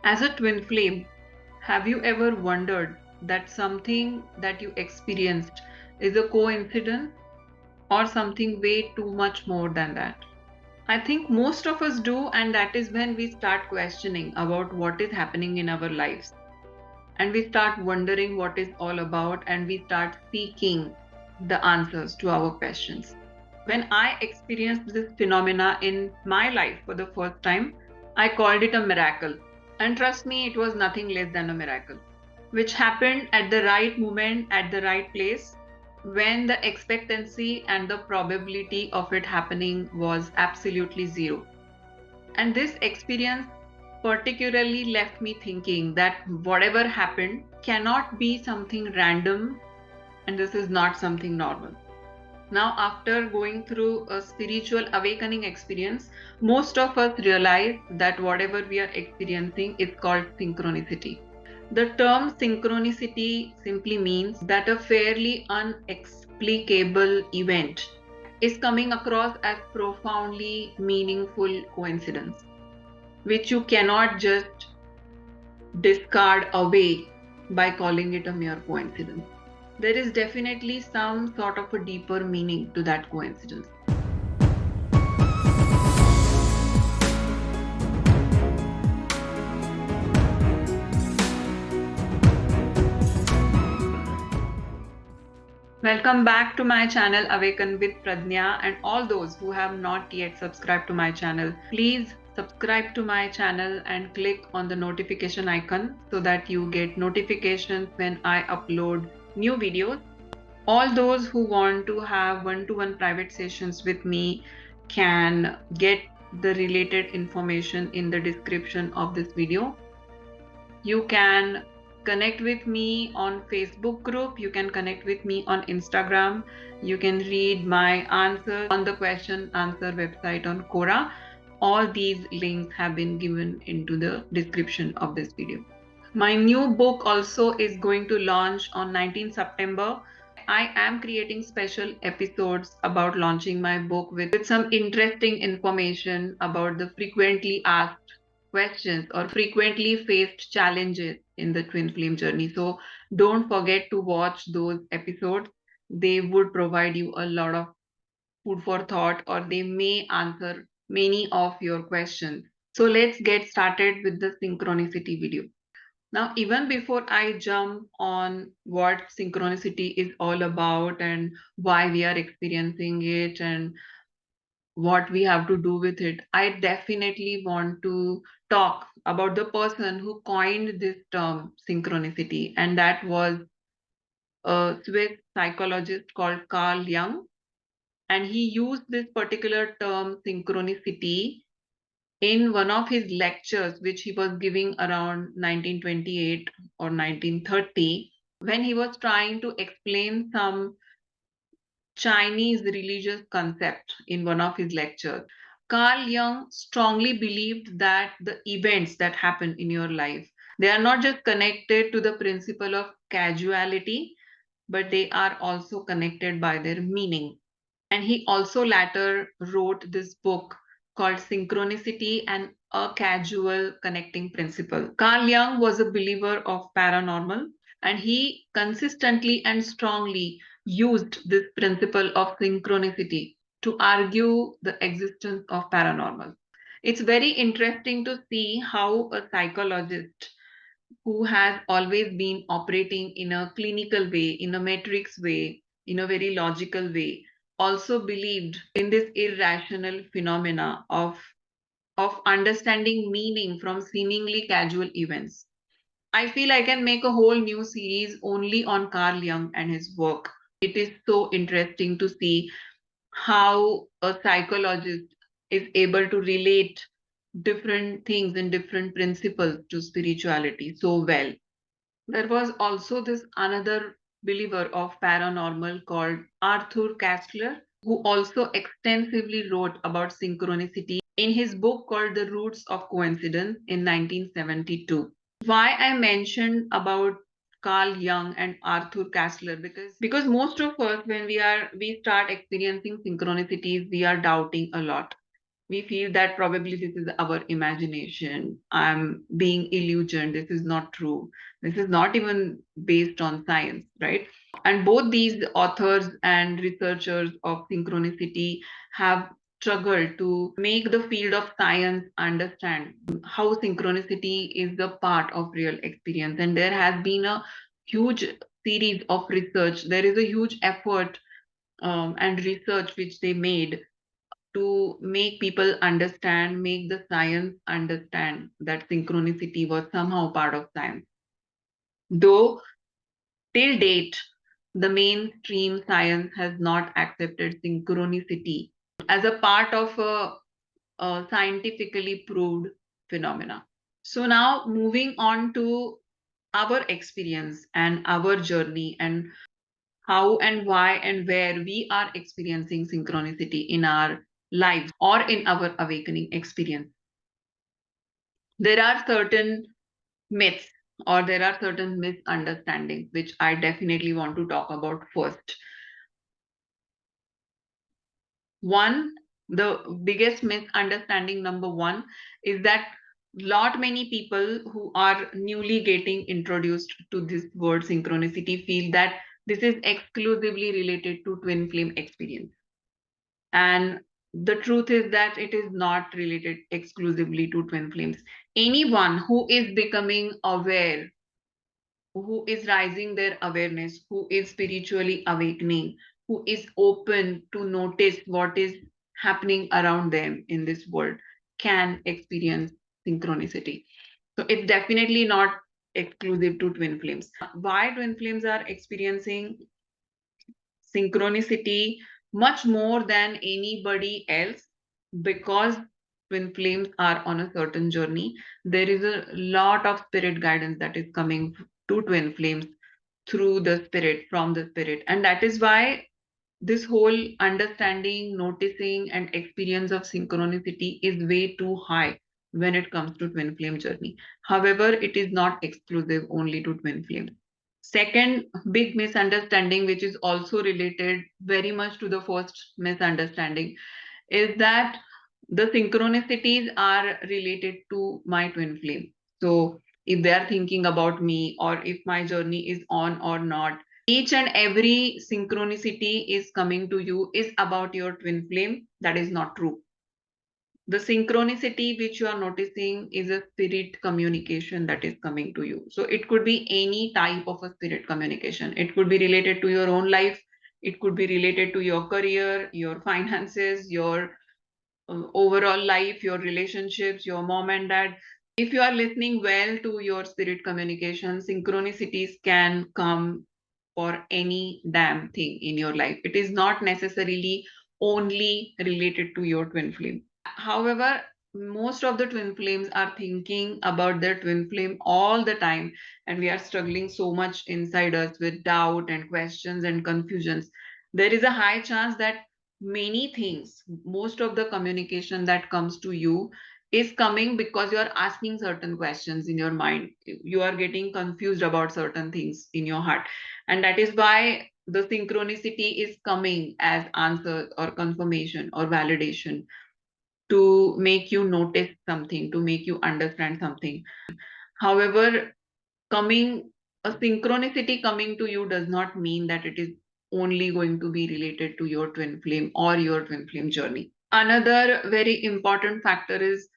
As a twin flame, have you ever wondered that something that you experienced is a coincidence or something way too much more than that? I think most of us do, and that is when we start questioning about what is happening in our lives. And we start wondering what it's all about, and we start seeking the answers to our questions. When I experienced this phenomena in my life for the first time, I called it a miracle. And trust me, it was nothing less than a miracle, which happened at the right moment, at the right place, when the expectancy and the probability of it happening was absolutely zero. And this experience particularly left me thinking that whatever happened cannot be something random, and this is not something normal. Now, after going through a spiritual awakening experience, most of us realize that whatever we are experiencing is called synchronicity. The term synchronicity simply means that a fairly unexplicable event is coming across as profoundly meaningful coincidence, which you cannot just discard away by calling it a mere coincidence. There is definitely some sort of a deeper meaning to that coincidence. Welcome back to my channel Awaken with Padnyaa, and all those who have not yet subscribed to my channel, please subscribe to my channel and click on the notification icon so that you get notifications when I upload new videos. All those who want to have one-to-one private sessions with me can get the related information in the description of this video. You can connect with me on Facebook group. You can connect with me on Instagram. You can read my answers on the question answer website on Quora. All these links have been given into the description of this video. My new book also is going to launch on 19 September. I am creating special episodes about launching my book with some interesting information about the frequently asked questions or frequently faced challenges in the twin flame journey. So don't forget to watch those episodes. They would provide you a lot of food for thought, or they may answer many of your questions. So let's get started with the synchronicity video. Now, even before I jump on what synchronicity is all about and why we are experiencing it and what we have to do with it, I definitely want to talk about the person who coined this term synchronicity, and that was a Swiss psychologist called Carl Jung. And he used this particular term synchronicity in one of his lectures, which he was giving around 1928 or 1930, when he was trying to explain some Chinese religious concept in one of his lectures. Carl Jung strongly believed that the events that happen in your life, they are not just connected to the principle of causality, but they are also connected by their meaning. And he also later wrote this book called Synchronicity and a Casual Connecting Principle. Carl Jung was a believer of paranormal, and he consistently and strongly used this principle of synchronicity to argue the existence of paranormal. It's very interesting to see how a psychologist who has always been operating in a clinical way, in a matrix way, in a very logical way, also believed in this irrational phenomena of understanding meaning from seemingly casual events. I feel I can make a whole new series only on Carl Jung and his work. It is so interesting to see how a psychologist is able to relate different things and different principles to spirituality so well. There was also this another believer of paranormal called Arthur Kastler, who also extensively wrote about synchronicity in his book called The Roots of Coincidence in 1972. Why I mentioned about Carl Jung and Arthur Kastler, because most of us when we start experiencing synchronicities, we are doubting a lot. we feel that probably this is our imagination. I'm being illusioned. This is not true. This is not even based on science, right? And both these authors and researchers of synchronicity have struggled to make the field of science understand how synchronicity is the part of real experience. And there has been a huge series of research. There is a huge effort and research which they made to make people understand, make the science understand that synchronicity was somehow part of science. Though till date, the mainstream science has not accepted synchronicity as a part of a scientifically proved phenomena. So now moving on to our experience and our journey and how and why and where we are experiencing synchronicity in our lives or in our awakening experience. There are certain myths or there are certain misunderstandings which I definitely want to talk about first. One, the biggest misunderstanding number one is that lot many people who are newly getting introduced to this word synchronicity feel that this is exclusively related to twin flame experience. And the truth is that it is not related exclusively to twin flames. Anyone who is becoming aware, who is rising their awareness, who is spiritually awakening, who is open to notice what is happening around them in this world, can experience synchronicity. So it's definitely not exclusive to twin flames. Why twin flames are experiencing synchronicity much more than anybody else? Because twin flames are on a certain journey, there is a lot of spirit guidance that is coming to twin flames through the spirit, from the spirit. And that is why this whole understanding, noticing, and experience of synchronicity is way too high when it comes to twin flame journey. However, it is not exclusive only to twin flames. Second big misunderstanding, which is also related very much to the first misunderstanding, is that the synchronicities are related to my twin flame. So if they are thinking about me or if my journey is on or not, each and every synchronicity is coming to you is about your twin flame. That is not true. The synchronicity which you are noticing is a spirit communication that is coming to you. So it could be any type of a spirit communication. It could be related to your own life. It could be related to your career, your finances, your overall life, your relationships, your mom and dad. If you are listening well to your spirit communication, synchronicities can come for any damn thing in your life. It is not necessarily only related to your twin flame. However, most of the twin flames are thinking about their twin flame all the time, and we are struggling so much inside us with doubt and questions and confusions. There is a high chance that many things, most of the communication that comes to you is coming because you are asking certain questions in your mind. You are getting confused about certain things in your heart. And that is why the synchronicity is coming as answer or confirmation or validation to make you notice something, to make you understand something. However, coming a synchronicity coming to you does not mean that it is only going to be related to your twin flame or your twin flame journey. Another very important factor is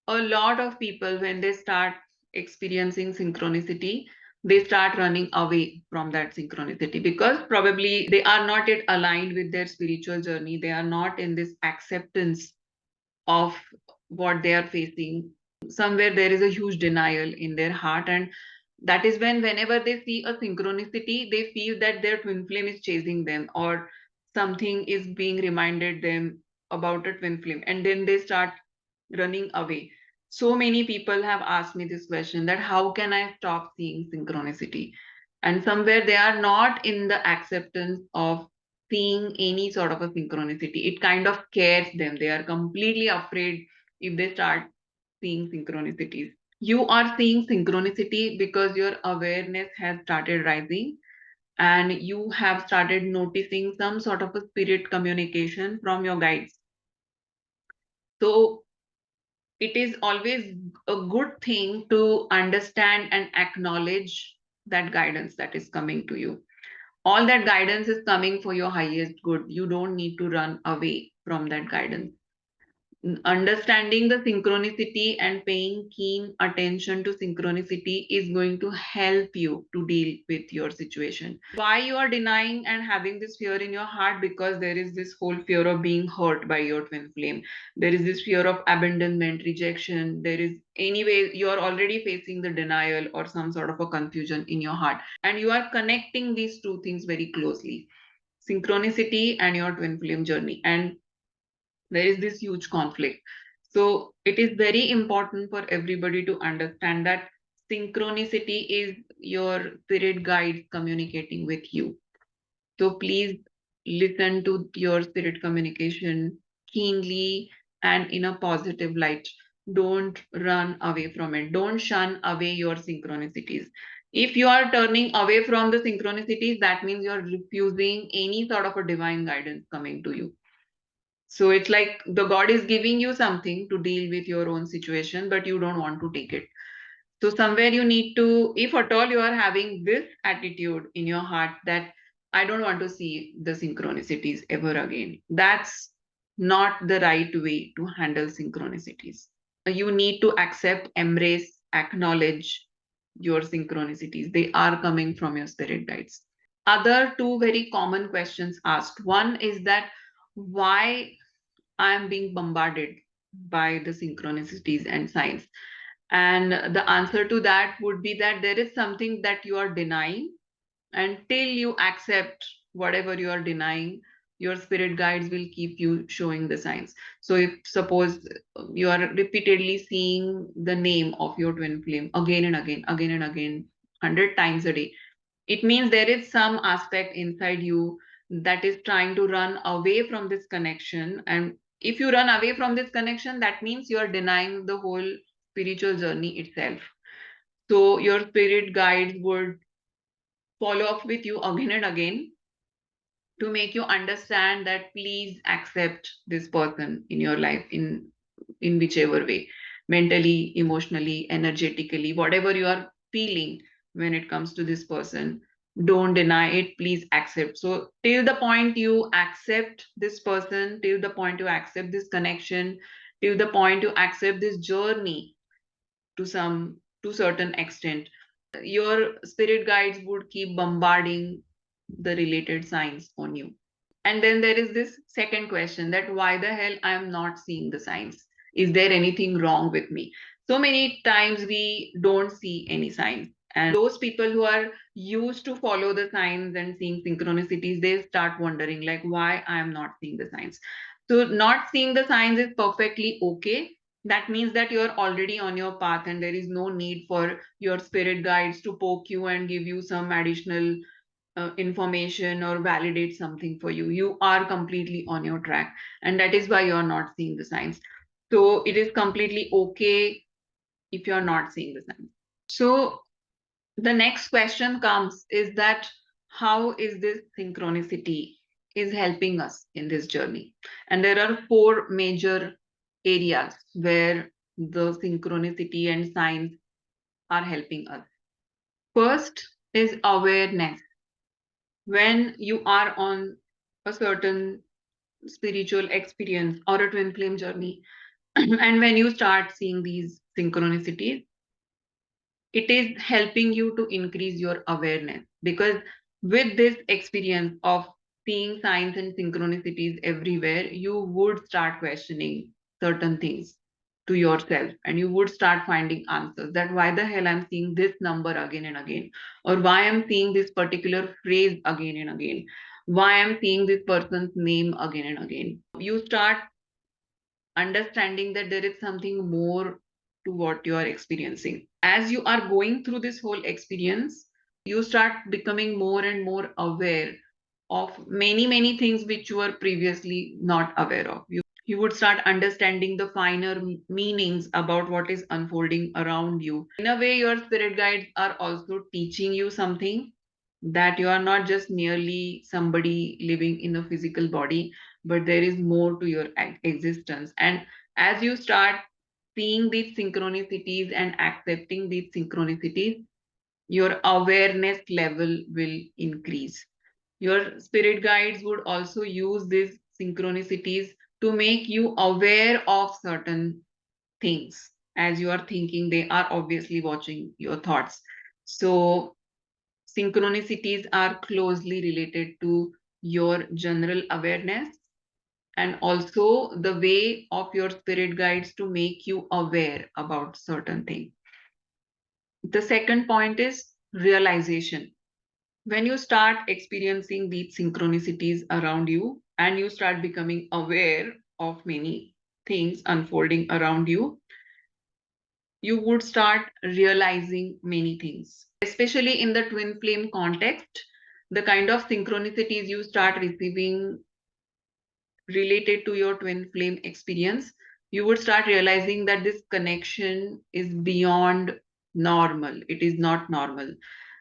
a lot of people, when they start experiencing synchronicity, they start running away from that synchronicity because probably they are not yet aligned with their spiritual journey. They are not in this acceptance of what they are facing. Somewhere there is a huge denial in their heart, and that is when whenever they see a synchronicity, they feel that their twin flame is chasing them or something is being reminded them about a twin flame, and then they start running away. So many people have asked me this question, that how can I stop seeing synchronicity? And somewhere they are not in the acceptance of seeing any sort of a synchronicity. It kind of scares them. They are completely afraid if they start seeing synchronicities. You are seeing synchronicity because your awareness has started rising and you have started noticing some sort of a spirit communication from your guides. So it is always a good thing to understand and acknowledge that guidance that is coming to you. All that guidance is coming for your highest good. You don't need to run away from that guidance. Understanding the synchronicity and paying keen attention to synchronicity is going to help you to deal with your situation. Why you are denying and having this fear in your heart? Because there is this whole fear of being hurt by your twin flame. There is this fear of abandonment, rejection. There is, anyway, you are already facing the denial or some sort of a confusion in your heart, and you are connecting these two things very closely: synchronicity and your twin flame journey. And there is this huge conflict. So it is very important for everybody to understand that synchronicity is your spirit guides communicating with you. So please listen to your spirit communication keenly and in a positive light. Don't run away from it. Don't shun away your synchronicities. If you are turning away from the synchronicities, that means you're refusing any sort of a divine guidance coming to you. So it's like the God is giving you something to deal with your own situation, but you don't want to take it. So somewhere you need to, if at all you are having this attitude in your heart that I don't want to see the synchronicities ever again, that's not the right way to handle synchronicities. You need to accept, embrace, acknowledge your synchronicities. They are coming from your spirit guides. Other two very common questions asked. One is that why I am being bombarded by the synchronicities and signs. And the answer to that would be that there is something that you are denying. Until you accept whatever you are denying, your spirit guides will keep you showing the signs. So, if suppose you are repeatedly seeing the name of your twin flame again and again, 100 times a day, it means there is some aspect inside you that is trying to run away from this connection. And if you run away from this connection, that means you are denying the whole spiritual journey itself. So your spirit guides would follow up with you again and again to make you understand that please accept this person in your life in whichever way, mentally, emotionally, energetically, whatever you are feeling when it comes to this person, don't deny it, please accept. So till the point you accept this person, till the point you accept this connection, till the point you accept this journey to some to certain extent, your spirit guides would keep bombarding the related signs on you. And then there is this second question, that why the hell I am not seeing the signs? Is there anything wrong with me? So many times we don't see any signs. And those people who are used to follow the signs and seeing synchronicities, they start wondering like why I am not seeing the signs. So not seeing the signs is perfectly okay. That means that you're already on your path and there is no need for your spirit guides to poke you and give you some additional information or validate something for you. You are completely on your track, and that is why you're not seeing the signs. So it is completely okay if you're not seeing the signs. So the next question comes is that how is this synchronicity is helping us in this journey? And there are four major areas where the synchronicity and signs are helping us. First is awareness. When you are on a certain spiritual experience or a twin flame journey, and when you start seeing these synchronicities, it is helping you to increase your awareness, because with this experience of seeing signs and synchronicities everywhere, you would start questioning certain things to yourself, and you would start finding answers that why the hell I'm seeing this number again and again, or why I'm seeing this particular phrase again and again, why I'm seeing this person's name again and again. You start understanding that there is something more to what you are experiencing. As you are going through this whole experience, you start becoming more and more aware of many things which you were previously not aware of. You would start understanding the finer meanings about what is unfolding around you. In a way, your spirit guides are also teaching you something, that you are not just merely somebody living in a physical body, but there is more to your existence. And As you start seeing these synchronicities and accepting these synchronicities, your awareness level will increase. Your spirit guides would also use these synchronicities to make you aware of certain things. As you are thinking, they are obviously watching your thoughts. So synchronicities are closely related to your general awareness and also the way of your spirit guides to make you aware about certain things. The second point is realization. When you start experiencing these synchronicities around you and you start becoming aware of many things unfolding around you would start realizing many things. Especially in the twin flame context, the kind of synchronicities you start receiving related to your twin flame experience, you would start realizing that this connection is beyond normal. It is not normal.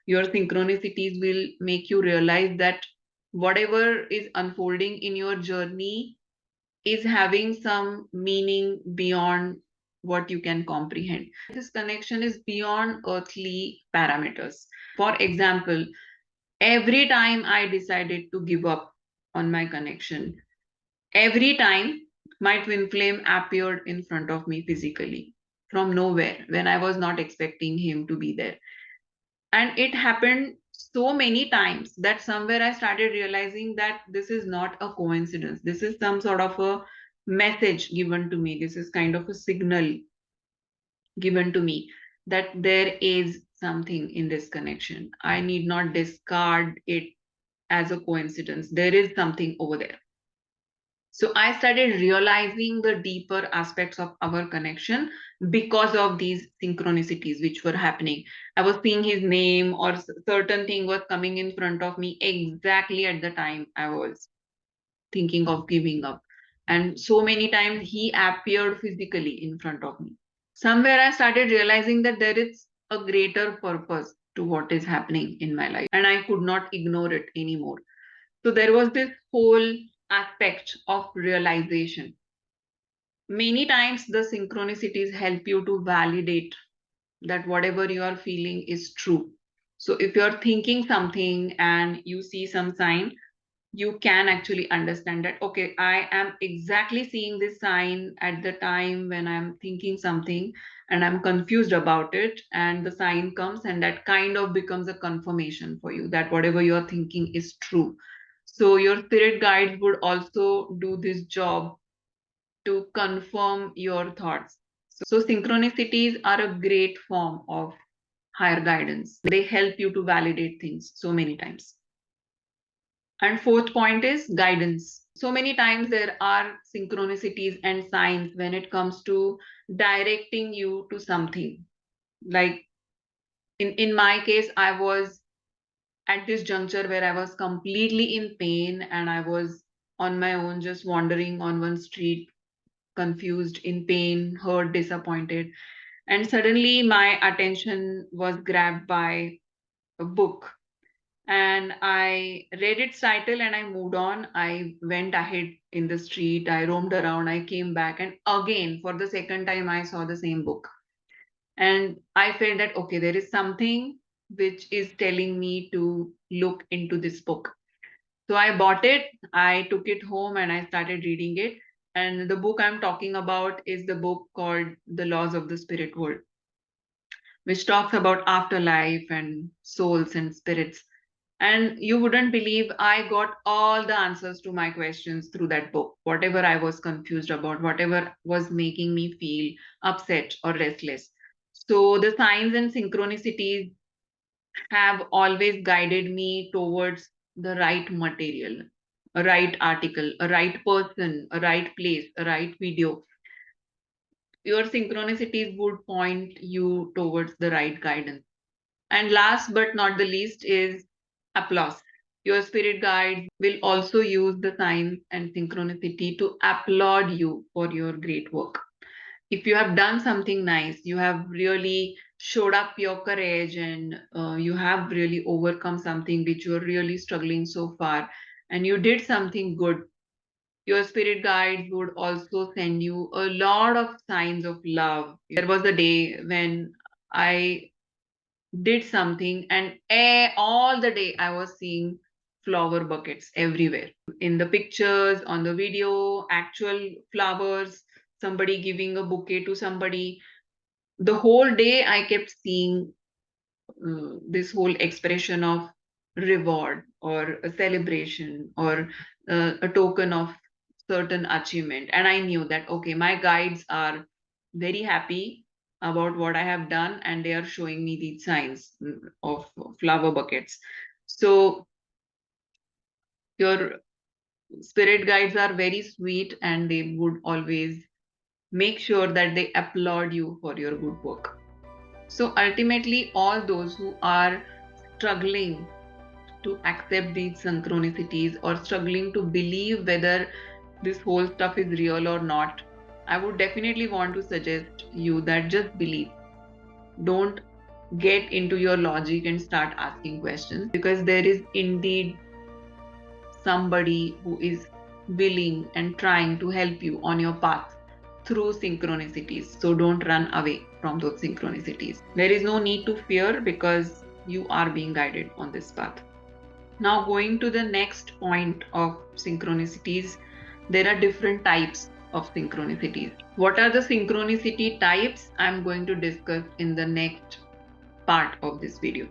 Your synchronicities will make you realize that whatever is unfolding in your journey is having some meaning beyond what you can comprehend. This connection is beyond earthly parameters. For example, every time I decided to give up on my connection, every time my twin flame appeared in front of me physically from nowhere when I was not expecting him to be there. And it happened so many times that somewhere I started realizing that this is not a coincidence. This is some sort of a message given to me. This is kind of a signal given to me that there is something in this connection. I need not discard it as a coincidence. There is something over there. So I started realizing the deeper aspects of our connection because of these synchronicities which were happening. I was seeing his name or certain thing was coming in front of me exactly at the time I was thinking of giving up. And so many times he appeared physically in front of me. Somewhere I started realizing that there is a greater purpose to what is happening in my life and I could not ignore it anymore. So there was this whole aspect of realization. Many times the synchronicities help you to validate that whatever you are feeling is true. So if you're thinking something and you see some sign, you can actually understand that, okay, I am exactly seeing this sign at the time when I'm thinking something and I'm confused about it. And the sign comes and that kind of becomes a confirmation for you that whatever you're thinking is true. So your spirit guides would also do this job to confirm your thoughts. So synchronicities are a great form of higher guidance. They help you to validate things so many times. And fourth point is guidance. So many times there are synchronicities and signs when it comes to directing you to something. Like in my case, I was at this juncture where I was completely in pain and I was on my own, just wandering on one street, confused, in pain, hurt, disappointed. And suddenly my attention was grabbed by a book and I read its title and I moved on. I went ahead in the street, I roamed around, I came back, and again, for the second time, I saw the same book. And I felt that, okay, there is something which is telling me to look into this book. So I bought it, I took it home, and I started reading it. And the book I'm talking about is the book called The Laws of the Spirit World, which talks about afterlife and souls and spirits. And you wouldn't believe I got all the answers to my questions through that book. Whatever I was confused about, whatever was making me feel upset or restless. So the signs and synchronicities have always guided me towards the right material, a right article, a right person, a right place, a right video. Your synchronicities would point you towards the right guidance. And last but not the least is applause. Your spirit guides will also use the signs and synchronicity to applaud you for your great work. If you have done something nice, you have really showed up your courage and you have really overcome something which you're really struggling so far, and you did something good, Your spirit guides would also send you a lot of signs of love. There was a day when I did something, and all the day I was seeing flower buckets everywhere. In the pictures, on the video, actual flowers, somebody giving a bouquet to somebody. The whole day I kept seeing this whole expression of reward or a celebration or a token of certain achievement. And I knew that, okay, my guides are very happy about what I have done, and they are showing me these signs of flower buckets. So your spirit guides are very sweet, and they would always make sure that they applaud you for your good work. So ultimately, all those who are struggling to accept these synchronicities or struggling to believe whether this whole stuff is real or not, I would definitely want to suggest you that just believe. Don't get into your logic and start asking questions, because there is indeed somebody who is willing and trying to help you on your path through synchronicities. So don't run away from those synchronicities. There is no need to fear, because you are being guided on this path. Now, going to the next point of synchronicities, there are different types of synchronicities. What are the synchronicity types? I'm going to discuss in the next part of this video.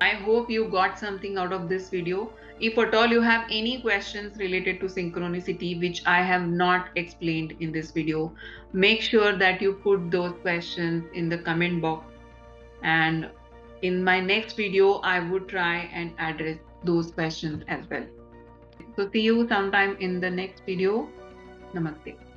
I hope you got something out of this video. If at all you have any questions related to synchronicity which I have not explained in this video, make sure that you put those questions in the comment box, and in my next video I would try and address those questions as well. So see you sometime in the next video. Namaste.